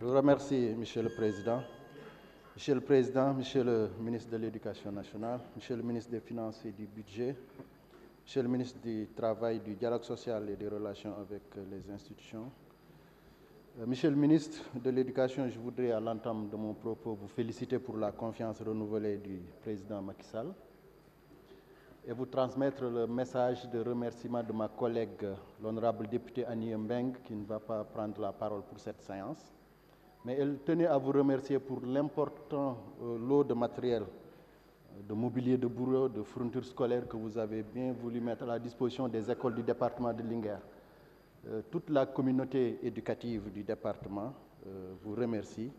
vous remercie, Monsieur le Président. Monsieur le Président, Monsieur le ministre de l'Éducation nationale, Monsieur le ministre des Finances et du Budget, Monsieur le ministre du Travail, du Dialogue social et des Relations avec les institutions, Monsieur le ministre de l'Éducation, je voudrais à l'entame de mon propos vous féliciter pour la confiance renouvelée du président Macky Sall et vous transmettre le message de remerciement de ma collègue, l'honorable députée Annie Mbeng, qui ne va pas prendre la parole pour cette séance. Mais elle tenait à vous remercier pour l'important lot de matériel, de mobilier de bureau, de fournitures scolaires que vous avez bien voulu mettre à la disposition des écoles du département de Linguère. Toute la communauté éducative du département vous remercie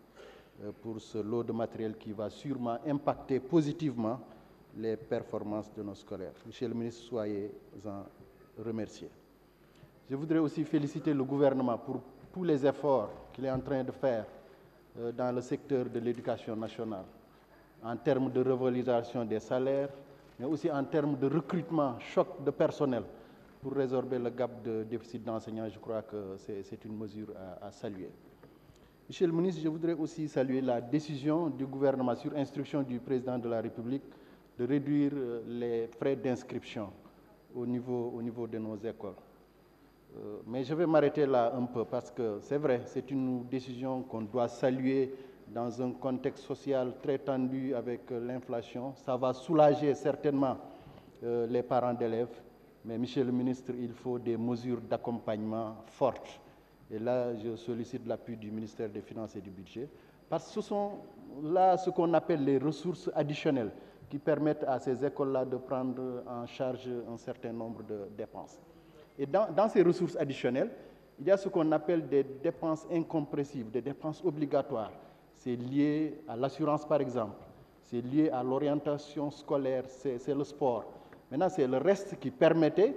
pour ce lot de matériel qui va sûrement impacter positivement les performances de nos scolaires. Monsieur le ministre, soyez-en remercié. Je voudrais aussi féliciter le gouvernement pour tous les efforts qu'il est en train de faire dans le secteur de l'éducation nationale, en termes de revalorisation des salaires, mais aussi en termes de recrutement, choc de personnel, pour résorber le gap de déficit d'enseignants. Je crois que c'est une mesure à saluer. Monsieur le ministre, je voudrais aussi saluer la décision du gouvernement sur instruction du président de la République de réduire les frais d'inscription au niveau de nos écoles. Mais je vais m'arrêter là un peu parce que c'est vrai, c'est une décision qu'on doit saluer dans un contexte social très tendu avec l'inflation. Ça va soulager certainement les parents d'élèves. Mais monsieur le ministre, il faut des mesures d'accompagnement fortes. Et là, je sollicite l'appui du ministère des Finances et du Budget, parce que ce sont là ce qu'on appelle les ressources additionnelles qui permettent à ces écoles-là de prendre en charge un certain nombre de dépenses. Et dans ces ressources additionnelles, il y a ce qu'on appelle des dépenses incompressibles, des dépenses obligatoires. C'est lié à l'assurance, par exemple. C'est lié à l'orientation scolaire, c'est le sport. Maintenant, c'est le reste qui permettait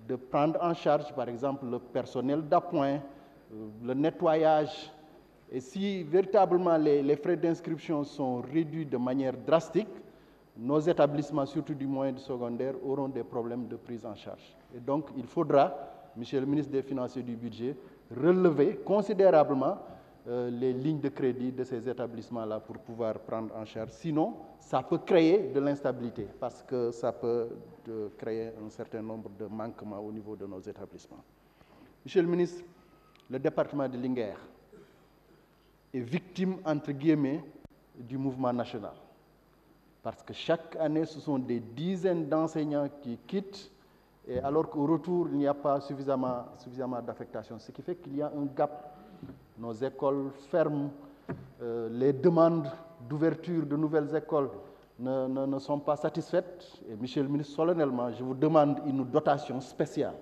de prendre en charge, par exemple, le personnel d'appoint, le nettoyage. Et si véritablement les frais d'inscription sont réduits de manière drastique, nos établissements, surtout du moyen et du secondaire, auront des problèmes de prise en charge. Et donc, il faudra, Monsieur le ministre des Finances et du Budget, relever considérablement les lignes de crédit de ces établissements-là pour pouvoir prendre en charge. Sinon, ça peut créer de l'instabilité parce que ça peut créer un certain nombre de manquements au niveau de nos établissements. Monsieur le ministre, le département de Linguère est victime, entre guillemets, du mouvement national. Parce que chaque année, ce sont des dizaines d'enseignants qui quittent, et alors qu'au retour, il n'y a pas suffisamment d'affectation. Ce qui fait qu'il y a un gap. Nos écoles ferment, les demandes d'ouverture de nouvelles écoles ne sont pas satisfaites. Et monsieur le ministre, solennellement, je vous demande une dotation spéciale.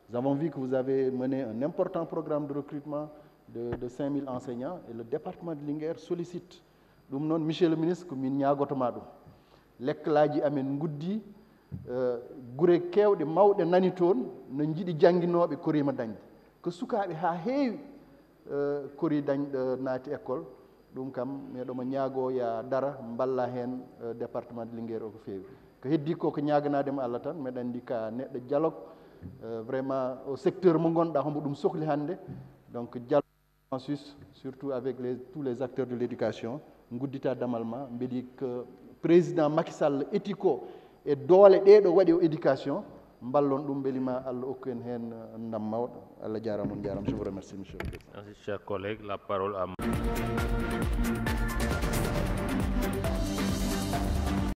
Nous avons vu que vous avez mené un important programme de recrutement de 5000 enseignants, et le département de Linguère sollicite. Donc, non, monsieur le ministre, que min ñagotomaɗum lekkalaaji amen guddi gure kewɗe mawɗe nani toon no jiiɗi jannginoɓe korima dañde ko sukaaɓe haa heewi kori dañɗo naati école. ɗum kam meɗomo ñaago ya dara mballa heen département de Linguére o ko feewi ko heddi ko ñaaganadema Allah tan meɗa anndi ka neɗɗo dialogue vraiment au secteur mo gonɗa hombo ɗum sohli hannde. Donc dialogue consensus surtout avec tous les acteurs de l'éducation guddita damal ma mbeɗi que président Macky Sall étiko e doole ɗeɗo waɗi o éducation mballon ɗum belima Allah hokku en heen ndam mawɗo. Allah jarama on jarama. Je vous remercie, monsieur le président. Merci, chers collègues. La parole à